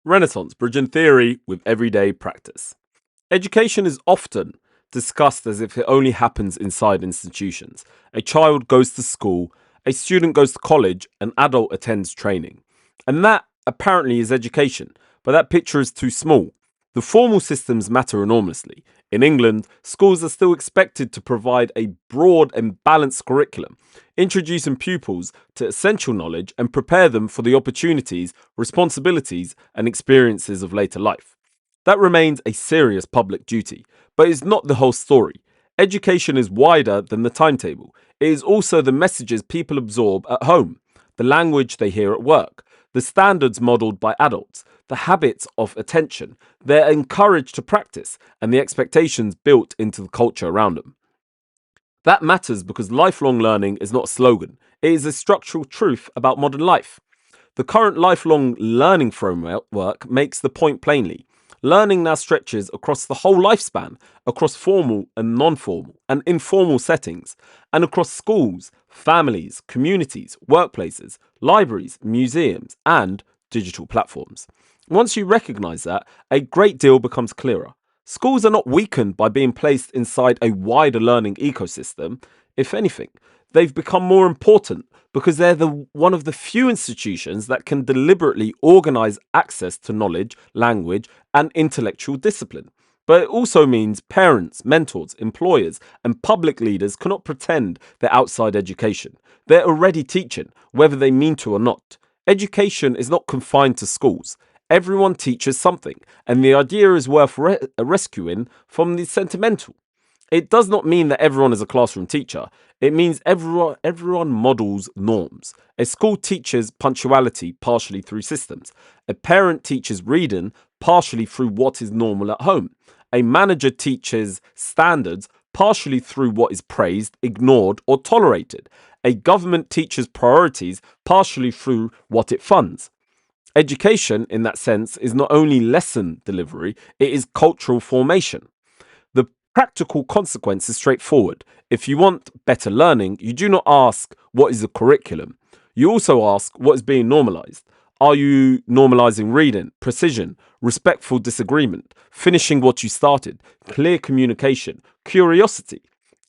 Renaissance, bridging theory with everyday practice. Education is often discussed as if it only happens inside institutions. A child goes to school, a student goes to college, an adult attends training. And that apparently is education, but that picture is too small. The formal systems matter enormously. In England, schools are still expected to provide a broad and balanced curriculum, introducing pupils to essential knowledge and prepare them for the opportunities, responsibilities, and experiences of later life. That remains a serious public duty, but it's not the whole story. Education is wider than the timetable. It is also the messages people absorb at home, the language they hear at work, the standards modelled by adults, the habits of attention they're encouraged to practice, and the expectations built into the culture around them. That matters because lifelong learning is not a slogan, it is a structural truth about modern life. The current lifelong learning framework makes the point plainly. Learning now stretches across the whole lifespan, across formal and non-formal and informal settings, and across schools, families, communities, workplaces, libraries, museums, and digital platforms. Once you recognize that, a great deal becomes clearer. Schools are not weakened by being placed inside a wider learning ecosystem. If anything, they've become more important because they're one of the few institutions that can deliberately organize access to knowledge, language, and intellectual discipline. But it also means parents, mentors, employers, and public leaders cannot pretend they're outside education. They're already teaching, whether they mean to or not. Education is not confined to schools. Everyone teaches something, and the idea is worth rescuing from the sentimental. It does not mean that everyone is a classroom teacher. It means everyone models norms. A school teaches punctuality partially through systems. A parent teaches reading partially through what is normal at home. A manager teaches standards partially through what is praised, ignored, or tolerated. A government teaches priorities partially through what it funds. Education, in that sense, is not only lesson delivery, it is cultural formation. The practical consequence is straightforward. If you want better learning, you do not ask, what is the curriculum? You also ask, what is being normalized? Are you normalizing reading, precision, respectful disagreement, finishing what you started, clear communication, curiosity?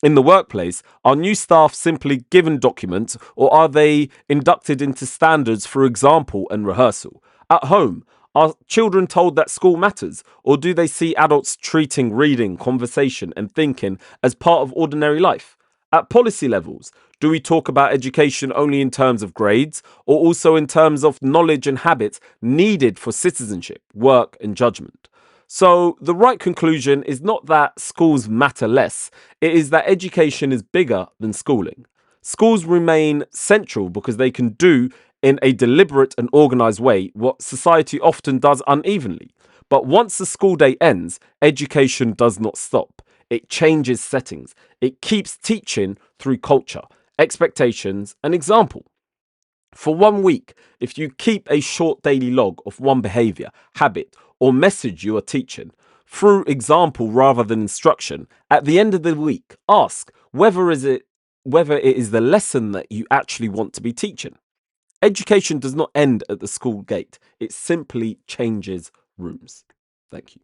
In the workplace, are new staff simply given documents or are they inducted into standards for example and rehearsal? At home, are children told that school matters or do they see adults treating reading, conversation and thinking as part of ordinary life? At policy levels, do we talk about education only in terms of grades or also in terms of knowledge and habits needed for citizenship, work and judgment? So the right conclusion is not that schools matter less, it is that education is bigger than schooling. Schools remain central because they can do in a deliberate and organized way what society often does unevenly. But once the school day ends, education does not stop. It changes settings. It keeps teaching through culture, expectations, and example. For 1 week, if you keep a short daily log of one behavior, habit, or message you are teaching, through example rather than instruction, at the end of the week, ask whether it is the lesson that you actually want to be teaching. Education does not end at the school gate. It simply changes rooms. Thank you.